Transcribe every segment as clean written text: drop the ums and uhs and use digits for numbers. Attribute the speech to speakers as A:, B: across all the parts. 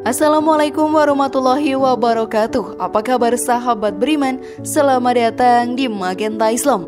A: Assalamualaikum warahmatullahi wabarakatuh. Apa kabar sahabat beriman? Selamat datang di Magenta Islam.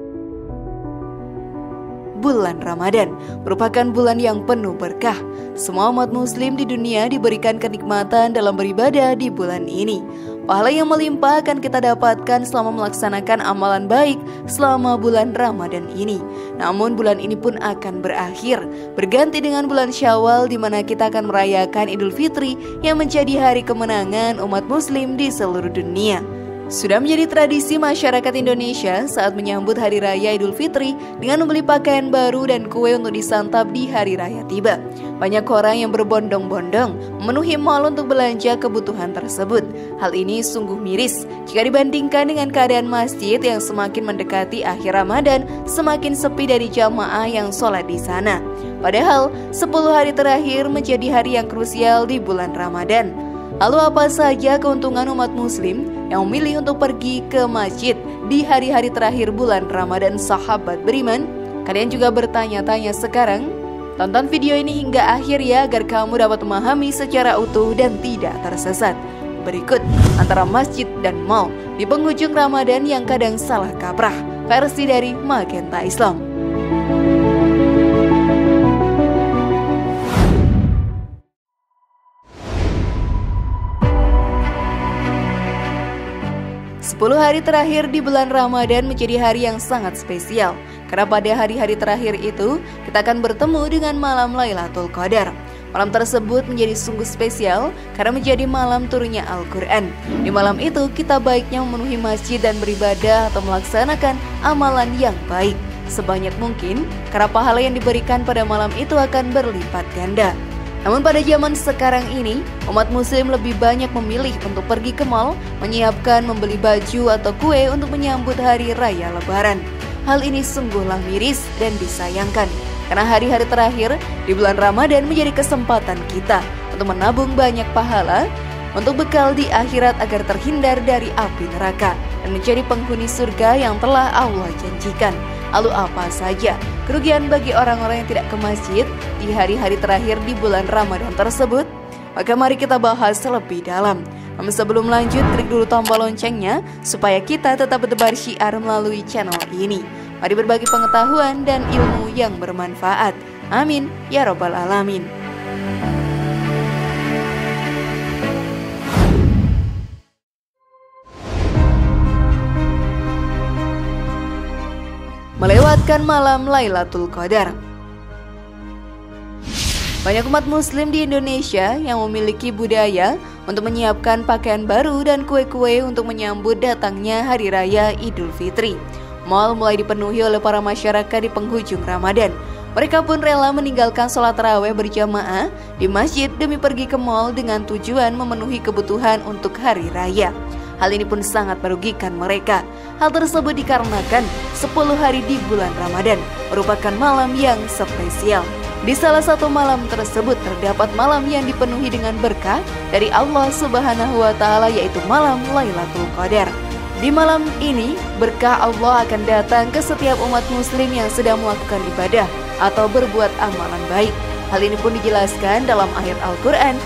A: Bulan Ramadan merupakan bulan yang penuh berkah. Semua umat muslim di dunia diberikan kenikmatan dalam beribadah di bulan ini. Pahala yang melimpah akan kita dapatkan selama melaksanakan amalan baik selama bulan Ramadan ini. Namun bulan ini pun akan berakhir, berganti dengan bulan Syawal di mana kita akan merayakan Idul Fitri yang menjadi hari kemenangan umat muslim di seluruh dunia. Sudah menjadi tradisi masyarakat Indonesia saat menyambut Hari Raya Idul Fitri dengan membeli pakaian baru dan kue untuk disantap di Hari Raya tiba. Banyak orang yang berbondong-bondong memenuhi mal untuk belanja kebutuhan tersebut. Hal ini sungguh miris jika dibandingkan dengan keadaan masjid yang semakin mendekati akhir Ramadan, semakin sepi dari jamaah yang sholat di sana. Padahal 10 hari terakhir menjadi hari yang krusial di bulan Ramadan. Lalu apa saja keuntungan umat muslim yang memilih untuk pergi ke masjid di hari-hari terakhir bulan Ramadan, sahabat beriman? Kalian juga bertanya-tanya sekarang? Tonton video ini hingga akhir ya agar kamu dapat memahami secara utuh dan tidak tersesat. Berikut antara masjid dan mal di penghujung Ramadan yang kadang salah kaprah, versi dari Magenta Islam. Sepuluh hari terakhir di bulan Ramadan menjadi hari yang sangat spesial. Karena pada hari-hari terakhir itu, kita akan bertemu dengan malam Lailatul Qadar. Malam tersebut menjadi sungguh spesial karena menjadi malam turunnya Al-Quran. Di malam itu, kita baiknya memenuhi masjid dan beribadah atau melaksanakan amalan yang baik sebanyak mungkin, karena pahala yang diberikan pada malam itu akan berlipat ganda. Namun pada zaman sekarang ini, umat muslim lebih banyak memilih untuk pergi ke mal, menyiapkan membeli baju atau kue untuk menyambut hari raya Lebaran. Hal ini sungguhlah miris dan disayangkan, karena hari-hari terakhir di bulan Ramadan menjadi kesempatan kita untuk menabung banyak pahala untuk bekal di akhirat agar terhindar dari api neraka dan menjadi penghuni surga yang telah Allah janjikan. Lalu apa saja kerugian bagi orang-orang yang tidak ke masjid di hari-hari terakhir di bulan Ramadan tersebut? Maka mari kita bahas lebih dalam. Namun sebelum lanjut, klik dulu tombol loncengnya supaya kita tetap bertebar syiar melalui channel ini. Mari berbagi pengetahuan dan ilmu yang bermanfaat. Amin ya robbal alamin. Melewatkan malam Lailatul Qadar. Banyak umat muslim di Indonesia yang memiliki budaya untuk menyiapkan pakaian baru dan kue-kue untuk menyambut datangnya Hari Raya Idul Fitri. Mal mulai dipenuhi oleh para masyarakat di penghujung Ramadan. Mereka pun rela meninggalkan sholat tarawih berjamaah di masjid demi pergi ke mal dengan tujuan memenuhi kebutuhan untuk Hari Raya. Hal ini pun sangat merugikan mereka. Hal tersebut dikarenakan 10 hari di bulan Ramadan merupakan malam yang spesial. Di salah satu malam tersebut terdapat malam yang dipenuhi dengan berkah dari Allah Subhanahu wa Ta'ala, yaitu malam Lailatul Qadar. Di malam ini berkah Allah akan datang ke setiap umat muslim yang sedang melakukan ibadah atau berbuat amalan baik. Hal ini pun dijelaskan dalam ayat Al-Quran.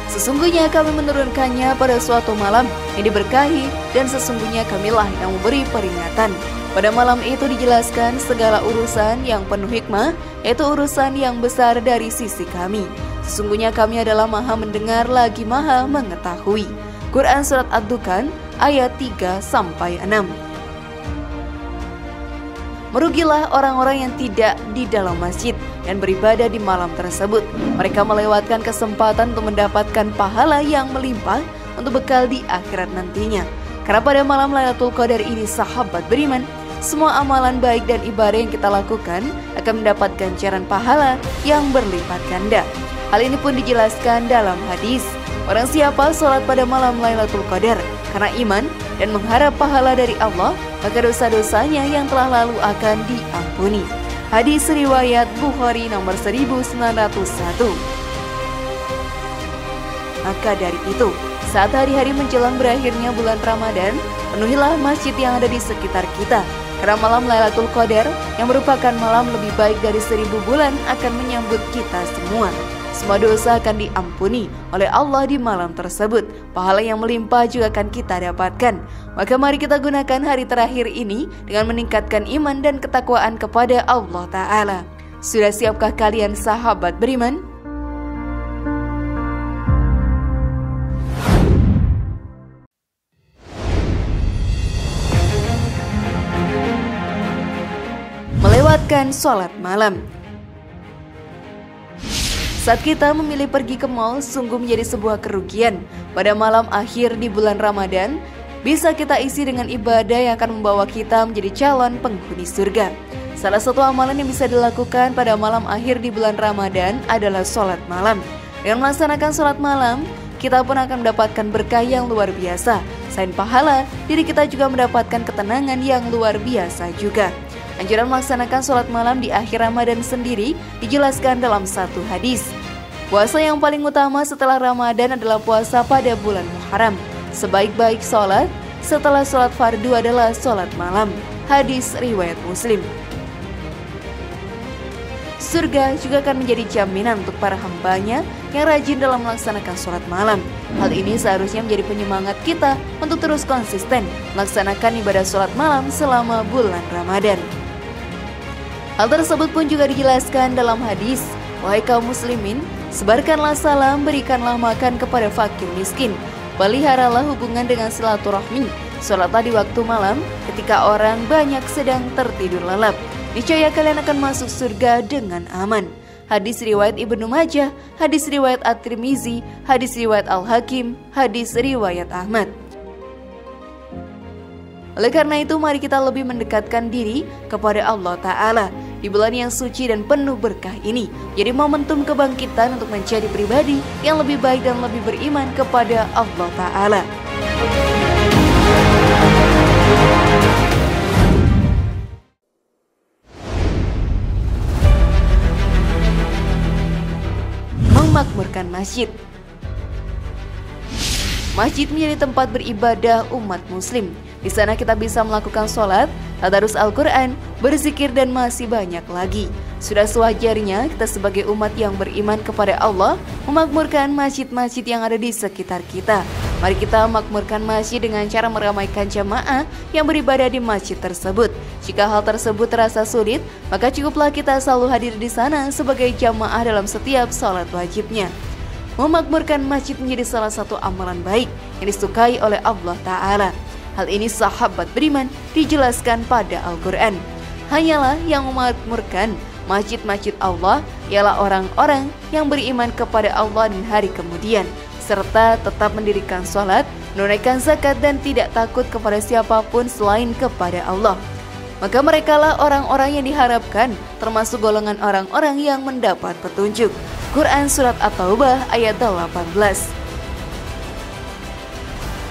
A: Sesungguhnya kami menurunkannya pada suatu malam yang diberkahi dan sesungguhnya kamilah yang memberi peringatan. Pada malam itu dijelaskan segala urusan yang penuh hikmah, yaitu urusan yang besar dari sisi kami. Sesungguhnya kami adalah maha mendengar lagi maha mengetahui. Quran Surat Ad-Dukhan ayat 3-6. Merugilah orang-orang yang tidak di dalam masjid dan beribadah di malam tersebut. Mereka melewatkan kesempatan untuk mendapatkan pahala yang melimpah untuk bekal di akhirat nantinya. Karena pada malam Lailatul Qadar ini, sahabat beriman, semua amalan baik dan ibadah yang kita lakukan akan mendapat ganjaran pahala yang berlipat ganda. Hal ini pun dijelaskan dalam hadis. Barang siapa sholat pada malam Lailatul Qadar karena iman dan mengharap pahala dari Allah, maka dosa-dosanya yang telah lalu akan diampuni. Hadis riwayat Bukhari nomor 1901. Maka dari itu, saat hari-hari menjelang berakhirnya bulan Ramadan, penuhilah masjid yang ada di sekitar kita. Karena malam Lailatul Qadar yang merupakan malam lebih baik dari 1000 bulan akan menyambut kita semua. semua dosa akan diampuni oleh Allah di malam tersebut. Pahala yang melimpah juga akan kita dapatkan. Maka mari kita gunakan hari terakhir ini dengan meningkatkan iman dan ketakwaan kepada Allah Ta'ala. Sudah siapkah kalian sahabat beriman? Melewatkan sholat malam. Saat kita memilih pergi ke mal, sungguh menjadi sebuah kerugian. Pada malam akhir di bulan Ramadan, bisa kita isi dengan ibadah yang akan membawa kita menjadi calon penghuni surga. Salah satu amalan yang bisa dilakukan pada malam akhir di bulan Ramadan adalah sholat malam. Dengan melaksanakan sholat malam, kita pun akan mendapatkan berkah yang luar biasa. Selain pahala, diri kita juga mendapatkan ketenangan yang luar biasa juga. Anjuran melaksanakan sholat malam di akhir Ramadan sendiri dijelaskan dalam satu hadis. Puasa yang paling utama setelah Ramadan adalah puasa pada bulan Muharram. Sebaik-baik sholat setelah sholat fardu adalah sholat malam. Hadis riwayat Muslim. Surga juga akan menjadi jaminan untuk para hambanya yang rajin dalam melaksanakan sholat malam. Hal ini seharusnya menjadi penyemangat kita untuk terus konsisten melaksanakan ibadah sholat malam selama bulan Ramadan. Hal tersebut pun juga dijelaskan dalam hadis, wahai kaum muslimin, sebarkanlah salam, berikanlah makan kepada fakir miskin, peliharalah hubungan dengan silaturahmi, sholatlah di waktu malam ketika orang banyak sedang tertidur lelap. Niscaya kalian akan masuk surga dengan aman. Hadis riwayat Ibnu Majah, hadis riwayat At-Tirmizi, hadis riwayat Al-Hakim, hadis riwayat Ahmad. Oleh karena itu, mari kita lebih mendekatkan diri kepada Allah Ta'ala di bulan yang suci dan penuh berkah ini. Jadi momentum kebangkitan untuk menjadi pribadi yang lebih baik dan lebih beriman kepada Allah Ta'ala. Memakmurkan masjid. Masjid menjadi tempat beribadah umat muslim. Di sana kita bisa melakukan sholat, tadarus Al-Quran, berzikir, dan masih banyak lagi. Sudah sewajarnya kita sebagai umat yang beriman kepada Allah memakmurkan masjid-masjid yang ada di sekitar kita. Mari kita makmurkan masjid dengan cara meramaikan jamaah yang beribadah di masjid tersebut. Jika hal tersebut terasa sulit, maka cukuplah kita selalu hadir di sana sebagai jamaah dalam setiap sholat wajibnya. Memakmurkan masjid menjadi salah satu amalan baik yang disukai oleh Allah Ta'ala. Hal ini sahabat beriman dijelaskan pada Al-Quran. Hanyalah yang memakmurkan masjid-masjid Allah ialah orang-orang yang beriman kepada Allah dan hari kemudian, serta tetap mendirikan sholat, menunaikan zakat, dan tidak takut kepada siapapun selain kepada Allah. Maka merekalah orang-orang yang diharapkan, termasuk golongan orang-orang yang mendapat petunjuk. Quran Surat At-Taubah ayat 18.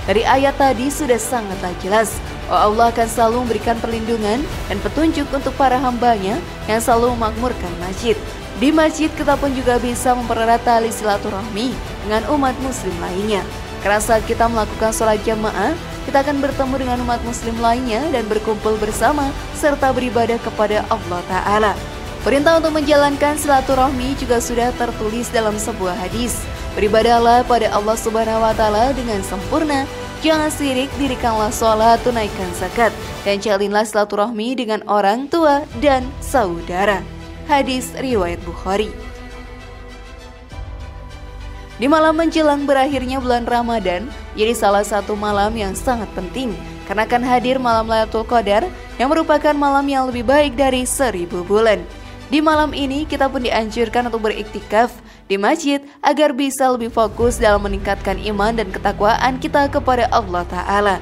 A: Dari ayat tadi sudah sangatlah jelas bahwa Allah akan selalu memberikan perlindungan dan petunjuk untuk para hambanya yang selalu memakmurkan masjid. Di masjid kita pun juga bisa mempererat tali silaturahmi dengan umat muslim lainnya. Karena saat kita melakukan sholat jamaah, kita akan bertemu dengan umat muslim lainnya dan berkumpul bersama serta beribadah kepada Allah Ta'ala. Perintah untuk menjalankan silaturahmi juga sudah tertulis dalam sebuah hadis. Beribadahlah pada Allah Subhanahu wa Ta'ala dengan sempurna, jangan syirik, dirikanlah sholat, tunaikan zakat, dan jalinlah silaturahmi dengan orang tua dan saudara. Hadis riwayat Bukhari. Di malam menjelang berakhirnya bulan Ramadan, jadi salah satu malam yang sangat penting, karena akan hadir malam Lailatul Qadar yang merupakan malam yang lebih baik dari 1000 bulan. Di malam ini kita pun dianjurkan untuk beriktikaf di masjid agar bisa lebih fokus dalam meningkatkan iman dan ketakwaan kita kepada Allah Ta'ala.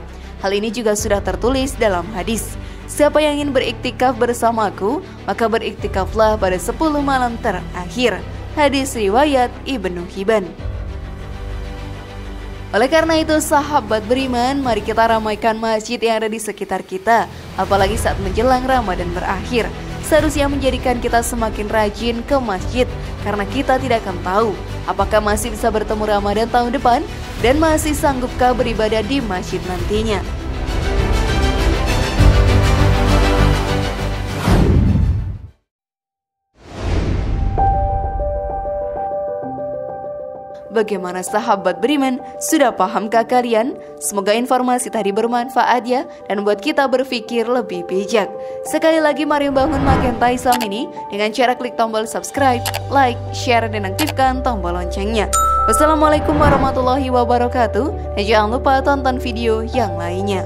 A: Hal ini juga sudah tertulis dalam hadis. Siapa yang ingin beriktikaf bersamaku, maka beriktikaflah pada 10 malam terakhir. Hadis riwayat Ibnu Hibban. Oleh karena itu, sahabat beriman, mari kita ramaikan masjid yang ada di sekitar kita, apalagi saat menjelang Ramadan berakhir. Seharusnya menjadikan kita semakin rajin ke masjid, karena kita tidak akan tahu apakah masih bisa bertemu Ramadan tahun depan dan masih sanggupkah beribadah di masjid nantinya. Bagaimana sahabat beriman? Sudah pahamkah kalian? Semoga informasi tadi bermanfaat ya, dan buat kita berpikir lebih bijak. Sekali lagi mari bangun Magenta Islam ini dengan cara klik tombol subscribe, like, share, dan aktifkan tombol loncengnya. Wassalamualaikum warahmatullahi wabarakatuh, dan jangan lupa tonton video yang lainnya.